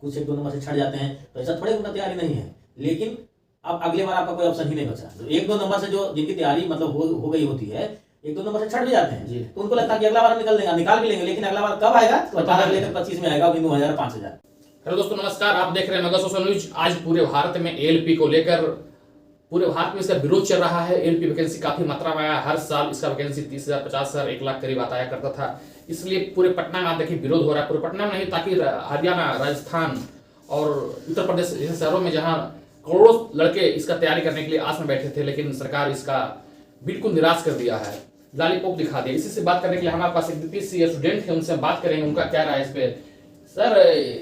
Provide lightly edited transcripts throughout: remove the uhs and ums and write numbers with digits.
कुछ 1-2 नंबर से छट जाते हैं, तो ऐसा थोड़े उतना तैयारी नहीं है। लेकिन अब अगले बार आपका कोई ऑप्शन ही नहीं बचा। तो 1-2 नंबर से जो जिनकी तैयारी मतलब हो गई होती है, 1-2 नंबर से छट भी जाते हैं, तो उनको लगता है कि अगला बार निकाल भी लेंगे, लेकिन अगला बार कब आएगा तो 18 लेकर 25 में आएगा, 2000 5000। हेलो दोस्तों नमस्कार, आप देख रहे हैं मगध सोशल न्यूज। आज पूरे भारत में एलपी को लेकर पूरे भारत में इसका विरोध चल रहा है। एलपी वैकेंसी काफी मात्रा में आया, हर साल इसका वैकेंसी 30,000 50,000 1 लाख करीब आया करता था। इसलिए पूरे पटना में आप देखिए विरोध हो रहा है। पूरे पटना में नहीं, ताकि हरियाणा, राजस्थान और उत्तर प्रदेश जैसे शहरों में जहां करोड़ों लड़के इसका तैयारी करने के लिए आस में बैठे थे, लेकिन सरकार इसका बिल्कुल निराश कर दिया है, लॉलीपॉप दिखा दिया। इसी से बात करने के लिए हमारे पास एक बीपीएससी स्टूडेंट है, उनसे बात करेंगे उनका क्या राय है इस पे। सर,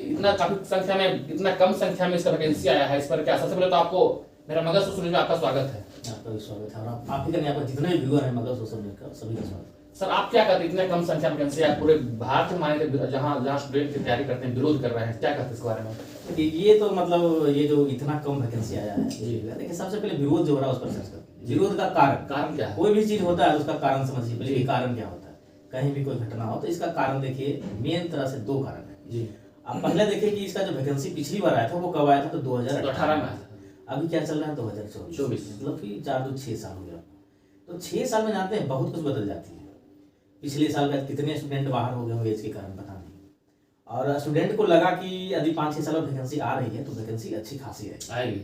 इतना कम संख्या में इसका वैकेंसी आया है, इस पर क्या? सबसे पहले तो आपको मेरा मगध सोशल न्यूज में आपका स्वागत है। आपका भी स्वागत है, और आप ही करने आपका जितने भी व्यूअर हैं मगध सोशल न्यूज का, सभी का स्वागत। सर, आप क्या कहते हैं, इतने कम संख्या में वैकेंसी आया पूरे भारत में, माने जहां स्टूडेंट की तैयारी करते हैं, विरोध कर रहे हैं, क्या कहते हैं इस बारे में? ये तो मतलब ये जो इतना कम वैकेंसी आया है, देखिए सबसे पहले विरोध जो हो रहा है उस पर चर्चा करते हैं। विरोध का कारण क्या है? कोई भी चीज होता है उसका कारण समझिए पहले कि कारण क्या होता है। कहीं भी कोई घटना हो तो इसका कारण देखिए, मेन तरह से 2 कारण है। आप पहले देखिए कि इसका जो वैकेंसी पिछली बार आया था वो कब आया था, तो 2018 में आया था। अभी क्या चल रहा है, 2024, मतलब कि 4-2-6 साल हो गया। तो 6 साल में जानते हैं बहुत कुछ बदल जाती है। पिछले साल का कितने स्टूडेंट बाहर हो गए होंगे इसके कारण पता नहीं, और स्टूडेंट को लगा कि यदि 5-6 साल में वैकेंसी आ रही है तो वैकेंसी अच्छी खासी आएगी।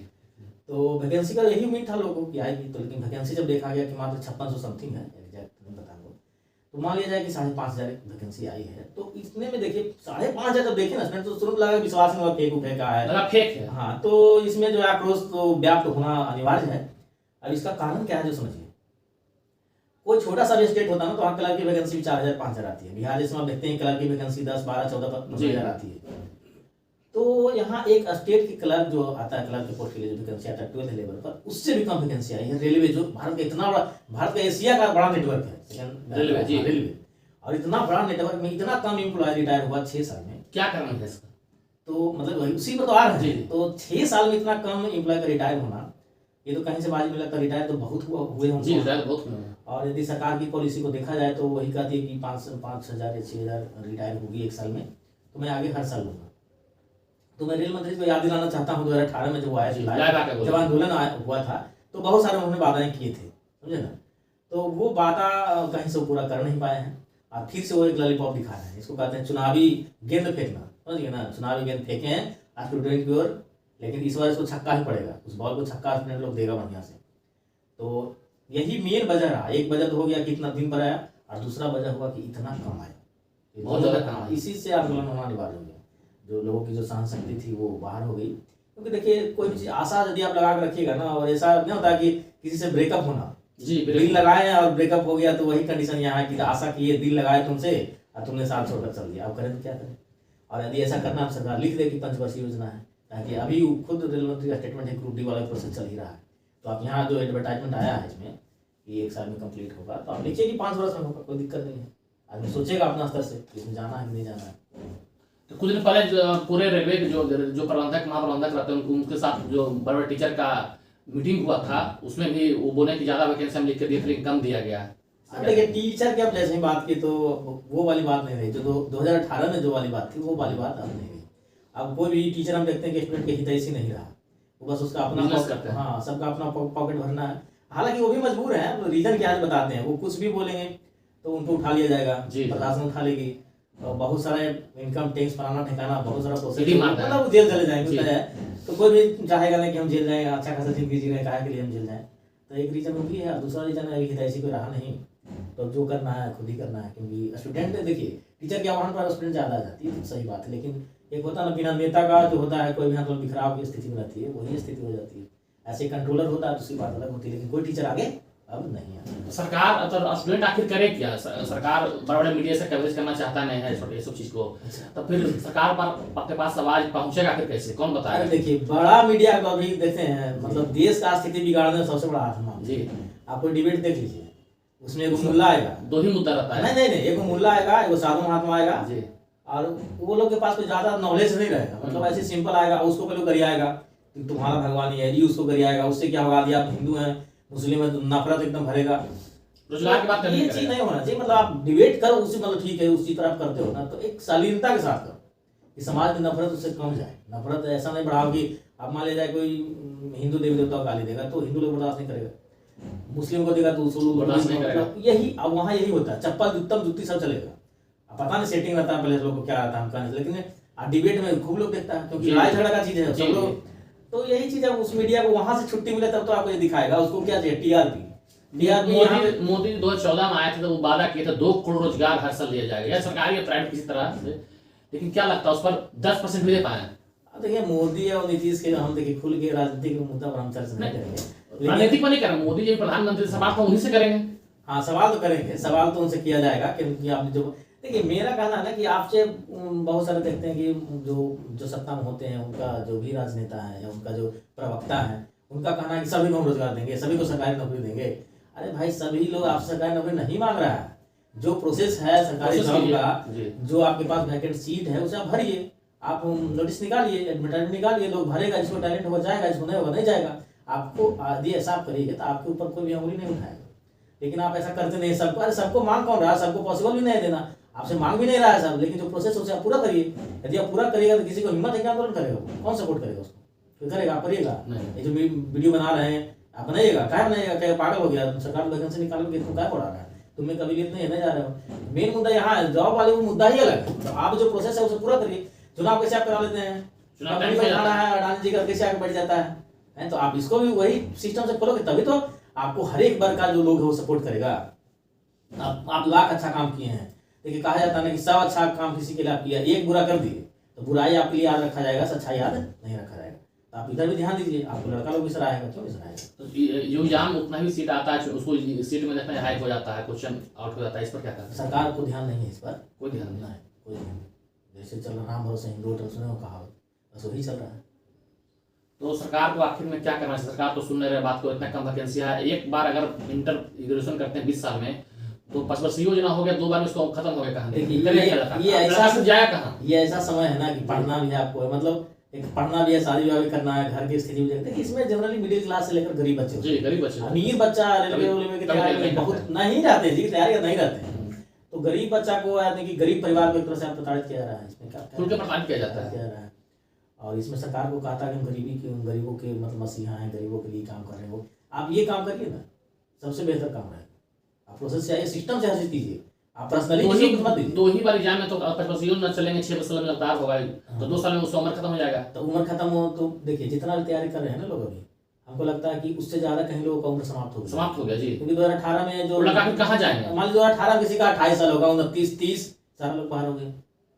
तो वैकेंसी का यही उम्मीद था लोगों की आएगी, तो लेकिन वैकेंसी जब देखा गया कि मात्र 5600 समथिंग है, एग्जैक्ट नहीं बता दो, तो मान लिया जाए कि 5,500 वैकेंसी आई है। तो इतने में देखिए 5,500 जब देखे ना स्टूडेंट तो तुरंत लगा विश्वास नहीं हुआ, फेक है। हाँ, तो इसमें जो है आक्रोश तो व्याप्त होना अनिवार्य है। अब इसका कारण क्या है जो समझिए, कोई छोटा सा भी स्टेट होता है ना तो वहाँ क्लर्क की वैकेंसी 4,000-5,000 आती है। बिहार जैसे आप देखते हैं क्लर्क की वैकेंसी 10, 12, 14, 15,000 आती है। तो यहाँ एक स्टेट की क्लर्क जो आता है, क्लर्क के पोस्ट के लिए जो वैकेंसी आता है 12th लेवल पर, उससे भी कम वैकेंसी आई है। रेलवे जो भारत का इतना बड़ा, भारत का एशिया का बड़ा नेटवर्क है रेलवे, और इतना बड़ा नेटवर्क में इतना कम एम्प्लॉय रिटायर हुआ 6 साल में। क्या कारण है इसका? तो मतलब उसी पर तो आ रहा है। तो 6 साल में इतना कम एम्प्लॉय का रिटायर होना, ये तो कहीं से बाजी में लगता है। रिटायर तो बहुत हुए होंगे, और यदि सरकार की पॉलिसी को देखा जाए तो वही कहती है कि 5,000 या 6,000 रिटायर होगी 1 साल में, तो मैं आगे हर साल लूंगा। तो मैं रेल मंत्री को याद दिलाना चाहता हूँ 2018 में जब वो आया जब आंदोलन हुआ था तो बहुत सारे उन्होंने वादाएं किए थे, समझे ना। तो वो वादा कहीं से पूरा कर नहीं पाए हैं, और फिर से वो एक लॉलीपॉप दिखा रहे हैं। इसको कहते हैं चुनावी गेंद फेंकना, समझिए ना। चुनावी गेंद फेंके हैं स्टूडेंट की ओर, लेकिन इस बार इसको छक्का ही पड़ेगा, उस बॉल को छक्का स्टूडेंट लोग देगा बढ़िया से। तो यही मेन वजह रहा। एक वजह तो हो गया कि इतना दिन पर आया, और दूसरा वजह हुआ कि इतना कम आया, बहुत ज्यादा कम आया। इसी से आंदोलन होना अनिवार्य हो गया। जो लोगों की जो सहन शक्ति थी वो बाहर हो गई। क्योंकि देखिए कोई भी चीज आशा यदि आप लगा के रखिएगा ना, और ऐसा नहीं होता कि किसी से ब्रेकअप होना, दिल लगाए और ब्रेकअप हो गया, तो वही कंडीशन यहाँ है कि आशा की ये दिल लगाए तुमसे और तुमने साथ छोड़कर चल दिया, अब करें तो क्या करें। और यदि ऐसा करना है सरकार लिख दे कि पंचवर्षीय योजना है, ताकि अभी खुद रेल मंत्री का स्टेटमेंट है ग्रुप डी वाला प्रोसेस चल ही रहा है। तो आप यहाँ जो एडवर्टाइजमेंट आया है इसमें कि 1 साल में कंप्लीट होगा, तो आप लिखिए कि 5 वर्ष में होगा, कोई दिक्कत नहीं है। आदमी सोचेगा अपना स्तर से इसमें जाना है कि नहीं जाना है। तो कुछ दिन पहले पूरे रेलवे के जो प्रबंधक महाप्रबंधक रहते हैं उनके साथ जो बड़े टीचर का मीटिंग हुआ था, उसमें भी वो बोले कि ज्यादा वैकेंसी हम लिख के दिए थे, कम दिया गया है। अब देखिए टीचर की अब जैसे ही बात की तो वो वाली बात नहीं रही, जो 2018 में जो वाली बात थी वो वाली बात अब नहीं रही। अब कोई भी टीचर हम देखते हैं कि स्टूडेंट के हितैषी नहीं रहा, वो बस उसका अपना हाँ सबका अपना पॉकेट भरना है। हालांकि वो भी मजबूर है, रीजन क्या है बताते हैं। वो कुछ भी बोलेंगे तो उनको उठा लिया जाएगा, प्रशासन उठा लेगी, और बहुत सारे इनकम टैक्स फलाना ठिकाना बहुत सारा प्रोसेस, मतलब जेल चले जाएंगे। तो कोई भी चाहेगा नहीं कि हम जेल जाएंगे, अच्छा खासा जिंदगी जी रहे, काहे के लिए हम जेल जाएं। तो एक रीजन वो भी है। दूसरा रीजन है हितैषी कोई रहा नहीं, तो जो करना है खुद ही करना है। क्योंकि स्टूडेंट देखिए टीचर के आह्वान पर स्टूडेंट ज्यादा आ जाती है, सही बात है। लेकिन एक होता है ना बिना नेता का जो होता है, कोई भी मतलब बिखराव की स्थिति में रहती है, वही स्थिति हो जाती है। ऐसे कंट्रोलर होता है दूसरी बात अलग होती है, लेकिन कोई टीचर आगे अब नहीं है। सरकार तो स्टूडेंट आखिर करे क्या? सरकार बड़े बड़े मीडिया से कवरेज करना चाहता नहीं है छोटे सब चीज को, तो फिर सरकार पर आपके पास आवाज पहुंचेगा आखिर कैसे, कौन बताएगा? देखिए बड़ा मीडिया को अभी देखते हैं, मतलब देश का स्थिति बिगाड़ने में सबसे बड़ा हाथ मान जी। आप कोई डिबेट देख लीजिए, उसमें एगो मुल्ला आएगा, 2 ही मुद्दा रहता है। नहीं, एगो मुल्ला आएगा, एगो साधु महात्मा आएगा जी, और वो लोग के पास कोई ज्यादा नॉलेज नहीं रहेगा। मतलब ऐसे सिंपल आएगा, उसको पहले गरियाएगा कि तुम्हारा भगवान ही है, ये उसको गरियाएगा, उससे क्या होगा, आप हिंदू हैं मुस्लिम है तो नफरत एकदम भरेगा। रोजगार की बात करनी, ये चीज नहीं होना चाहिए। मतलब आप डिबेट करो उसी, मतलब ठीक है उसी तरह आप करते हो ना, तो एक शालीनता के साथ करो। कि समाज में नफरत उससे कम जाए। नफरत ऐसा नहीं बढ़ाओ कि अब मान लिया जाए कोई हिंदू देवी देवता को गाली देगा तो हिंदू लोग बर्दाश्त नहीं करेगा, मुस्लिम को देगा तो उसको बर्दाश्त नहीं करेगा। यही अब वहाँ यही होता है, चप्पल जुत्तम जुत्ती सब चलेगा। अब पता नहीं सेटिंग रहता है पहले लोगों को क्या आता है हम कहने से, लेकिन डिबेट में खूब लोग देखता है क्योंकि लड़ाई झगड़ा का चीज है सब लोग। तो यही चीज है, उस मीडिया को वहां से छुट्टी मिले तब तो आपको ये दिखाएगा। उसको क्या चाहिए, टीआरपी। मोदी 2014 में आए थे तो वो वादा किए थे 2 करोड़ रोजगार हर साल दिया जाएगा, या सरकारी या प्राइवेट किसी तरह से, लेकिन क्या लगता है उस पर 10% भी दे पाए? देखिए मोदी और नीतीश के हम देखिए खुल के राजनीतिक मुद्दा पर हम चर्चा नहीं करेंगे, राजनीतिक पर नहीं करेंगे। मोदी जी प्रधानमंत्री, सवाल तो उन्हीं से करेंगे। हाँ सवाल तो करेंगे, सवाल तो उनसे किया जाएगा क्योंकि आपने जो देखिए मेरा कहना है ना कि आपसे बहुत सारे देखते हैं कि जो सत्ता में होते हैं उनका जो भी राजनेता है या उनका जो प्रवक्ता है उनका कहना है कि सभी को हम रोजगार देंगे, सभी को सरकारी नौकरी देंगे। अरे भाई सभी लोग आपसे सरकारी नौकरी नहीं मांग रहा है। जो प्रोसेस है सरकारी जॉब का, जो आपके पास वैकेंट सीट है उसे आप भरिए, आप नोटिस निकालिए, एडवर्टाइजमेंट निकालिए, लोग भरेगा, जिसको टैलेंट होगा जाएगा, जिसको नहीं होगा नहीं जाएगा। आपको आदि ऐसा आप करिएगा तो आपके ऊपर कोई भी उंगली नहीं उठाएगा। लेकिन आप ऐसा करते नहीं, सबको अरे सबको मांग कौन रहा है, सबको पॉसिबल भी नहीं देना, आपसे मांग भी नहीं रहा है सब। लेकिन जो प्रोसेस है उसे आप पूरा करिए। यदि आप पूरा करिएगा तो किसी को हिम्मत है क्या आंदोलन करेगा, कौन सपोर्ट करेगा उसको? कोई करेगा? आप करिएगा। ये जो वीडियो बना रहे हैं आप बनाइएगा, क्या बनाइएगा? क्या पागल हो गया? सरकार वैकेंसी निकालोगे तुम क्या पढ़ा रहा है? तुम्हें कभी नहीं है, नहीं जा रहे हो। मेन मुद्दा यहाँ है, जॉब वाले वो मुद्दा ही अलग है। तो आप जो प्रोसेस है उसे पूरा करिए। चुनाव कैसे आप करा लेते हैं, चुनाव है अडानी जी का कैसे आगे बढ़ जाता है, तो आप इसको भी वही सिस्टम से खोलोगे तभी तो आपको हर एक वर्ग का जो लोग है वो सपोर्ट करेगा। आप लाख अच्छा काम किए हैं, देखिए कहा जाता है ना कि 100 अच्छा काम किसी के लिए आप किया, एक बुरा कर दिए तो बुराई आपके लिए याद रखा जाएगा, सच्चाई याद नहीं रखा जाएगा। तो आप इधर भी ध्यान दीजिए, आपको लड़का लोग भी सराहेगा, क्यों नहीं सराहेगा? तो एग्जाम उतना ही सीट आता है, उसको सीट में देखना हाइक हो जाता है, क्वेश्चन आउट हो जाता है, इस पर क्या करना? सरकार को ध्यान नहीं है इस पर, कोई ध्यान नहीं है, कोई ध्यान नहीं। जैसे चल रहा राम भरोसे हिंदू सुने हो कहावत, बस वही चल रहा है। तो सरकार को आखिर में क्या करना है? सरकार तो सुन नहीं रहे बात को, इतना कम वैकेंसी है। एक बार अगर इंटर ग्रेजुएशन करते हैं 20 साल में तो 5 वर्षीय योजना हो गया, 2 बार में उसको खत्म हो गया कहानी। ये ऐसा जाया कहाँ? ये ऐसा समय है ना कि पढ़ना भी है आपको, मतलब एक पढ़ना भी है, शादी विवाह भी करना है, घर की स्थिति भी देखिए। इसमें जनरली मिडिल क्लास से लेकर गरीब बच्चे, जी गरीब बच्चे, अमीर बच्चा रेलवे की तैयारी में बहुत नहीं रहते जी, तैयारी नहीं रहते हैं। तो गरीब बच्चा को यानी कि गरीब परिवार को एक तरह से प्रताड़ित किया जा रहा है। इसमें क्या प्रताड़ित किया जाता है? और इसमें सरकार को कहा था कि हम गरीबों के मतलब मसीहा हैं, गरीबों के लिए काम कर रहे हो। आप ये काम करिए ना, सबसे बेहतर काम है। आप प्रोसेस से आइए, सिस्टम से हर चीज कीजिए, आप पर्सनली मत दीजिए। 2 ही बार एग्जाम में तो 5 वर्षीय न चलेंगे, 6 साल में लगातार होगा तो 2 साल में उसका उम्र खत्म हो जाएगा। तो उम्र खत्म हो तो देखिए जितना भी तैयारी कर रहे हैं ना लोग, अभी हमको लगता है कि उससे ज्यादा कहीं लोगों का उम्र समाप्त हो गया जी। क्योंकि 2018 में जो कहाँ जाएंगे, मान लीजिए 2018 किसी का 28 साल होगा, 29-30 सारे लोग बाहर हो गए,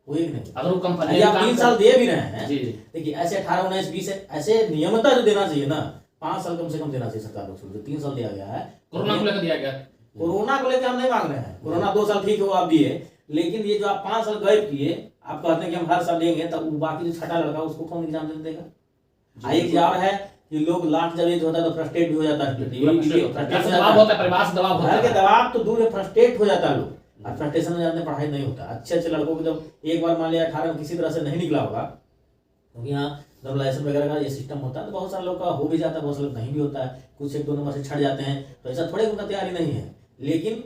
वो एक नहीं। अगर वो कंपनी आप 3 साल दे भी रहे हैं जी, देखिए ऐसे 18, 19, 20 ऐसे नियमता जो देना चाहिए ना, 5 साल कम से कम देना चाहिए सरकार को। जो 3 साल दिया गया है कोरोना को लेकर दिया गया, कोरोना को लेकर हम नहीं मांग रहे हैं। कोरोना 2 साल ठीक हो आप दिए, लेकिन ये जो आप 5 साल गैप किए, आप कहते हैं कि हम हर साल लेंगे, तब बाकी जो छठा लड़का उसको कौन एग्जाम देने देगा? एक यार है कि लोग लास्ट जब एज होता है तो फ्रस्ट्रेट भी हो जाता है, घर के दबाव तो दूर है, फ्रस्ट्रेट हो जाता है लोग, और फ्रस्ट्रेशन में जाते पढ़ाई नहीं होता। अच्छे लड़कों को जब एक बार मान लिया 18 में किसी तरह से नहीं निकला होगा, क्योंकि यहाँ नॉर्मलाइजेशन वगैरह का ये सिस्टम होता है, तो बहुत सारे लोग का हो भी जाता है, बहुत सारे लोग नहीं भी होता है, कुछ 1-2 नंबर से छट जाते हैं, तो ऐसा थोड़े उनका तैयारी नहीं है। लेकिन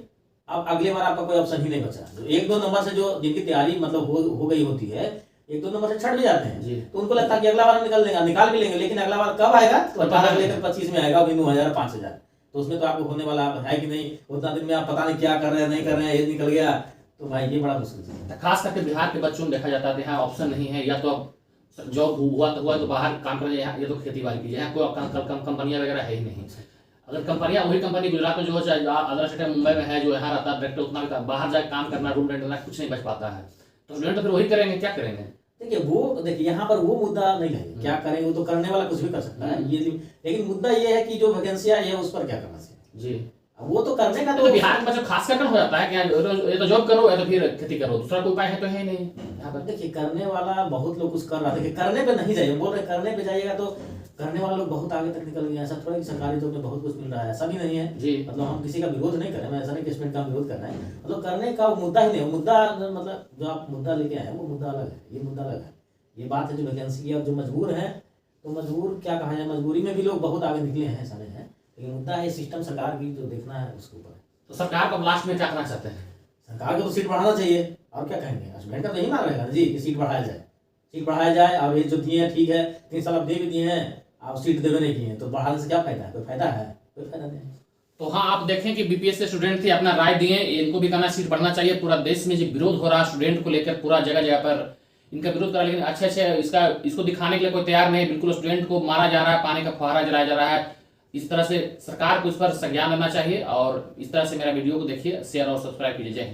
अब अगले बार आपका कोई ऑप्शन ही नहीं बचा। जो 1-2 नंबर से जो जिनकी तैयारी मतलब हो गई होती है, 1-2 नंबर से छट भी जाते हैं, तो उनको लगता है कि अगला बार हम निकाल भी लेंगे, लेकिन अगला बार कब आएगा? तो 18 लेकर 25 में आएगा, 9,000 5,000, तो उसमें तो आपको होने वाला है कि नहीं, उतना दिन में आप पता नहीं क्या कर रहे हैं नहीं कर रहे हैं, ये निकल गया, तो भाई ये बड़ा मुश्किल है। खास करके बिहार के बच्चों में देखा जाता है यहाँ ऑप्शन नहीं है, या तो जॉब हुआ तो बाहर काम करें, ये तो खेती बाड़ी कीजिए, यहाँ कोई कंपनियां वगैरह है ही नहीं। अगर कंपनियां, वही कंपनी गुजरात में जो है, अदर स्टेट मुंबई में है, जो यहाँ रहता है डायरेक्टर, उतना भी बाहर जाकर काम करना, रूम रेंट लेना, कुछ नहीं बच पाता है। तो स्टूडेंट तो फिर वही करेंगे, क्या करेंगे? देखिए यहाँ पर वो मुद्दा नहीं है क्या करेंगे, वो तो करने वाला कुछ भी कर सकता है ये, लेकिन मुद्दा ये है कि जो वैकेंसियां है उस पर क्या करना चाहिए जी। वो तो करने का तो बिहार में बच्चों खास कर हो जाता है कि ये तो जॉब करो या तो फिर खेती करो, दूसरा कोई उपाय है तो है नहीं। यहाँ पर देखिए करने वाला बहुत लोग कुछ कर रहा है, करने पे नहीं जाइए, बोल रहे करने पे जाइएगा तो करने वाले लोग बहुत आगे तक निकल गए। ऐसा थोड़ा कि सरकारी जॉब में बहुत कुछ मिल रहा है, ऐसा भी नहीं है जी। मतलब हम किसी का विरोध नहीं कर रहे हैं, ऐसा नहीं प्लेसमेंट का विरोध कर रहे हैं, मतलब करने का मुद्दा ही नहीं। मुद्दा मतलब जो आप मुद्दा लेके आए वो मुद्दा अलग है, ये मुद्दा अलग है। ये बात है जो वैकेंसी की, अब जो मजबूर है तो मजबूर क्या कहा जाए, मजबूरी में भी लोग बहुत आगे निकले हैं, ऐसा नहीं है, लेकिन मुद्दा है सिस्टम सरकार की जो देखना है उसके ऊपर। तो सरकार को लास्ट में क्या करना चाहते हैं? सरकार को तो सीट बढ़ाना चाहिए, और क्या कहेंगे? स्टूडेंट का तो यही मांग रहेगा जी कि सीट बढ़ाया जाए, सीट बढ़ाया जाए। और ये जो दिए हैं ठीक है, 3 साल आप दे भी दिए हैं, आप सीट देवे नहीं किए, तो बढ़ाने से क्या फायदा है? कोई फायदा है? कोई फायदा नहीं। तो हाँ, आप देखें कि बीपीएस से स्टूडेंट थे, अपना राय दिए, इनको भी कहना सीट बढ़ना चाहिए। पूरा देश में जो विरोध हो रहा है स्टूडेंट को लेकर, पूरा जगह जगह पर इनका विरोध कर रहा है, लेकिन अच्छे इसको दिखाने के लिए कोई तैयार नहीं। बिल्कुल स्टूडेंट को मारा जा रहा है, पानी का फुहारा जलाया जा रहा है। इस तरह से सरकार को इस पर संज्ञान लेना चाहिए। और इस तरह से मेरा वीडियो को देखिए, शेयर और सब्सक्राइब कीजिए। जय हिंद।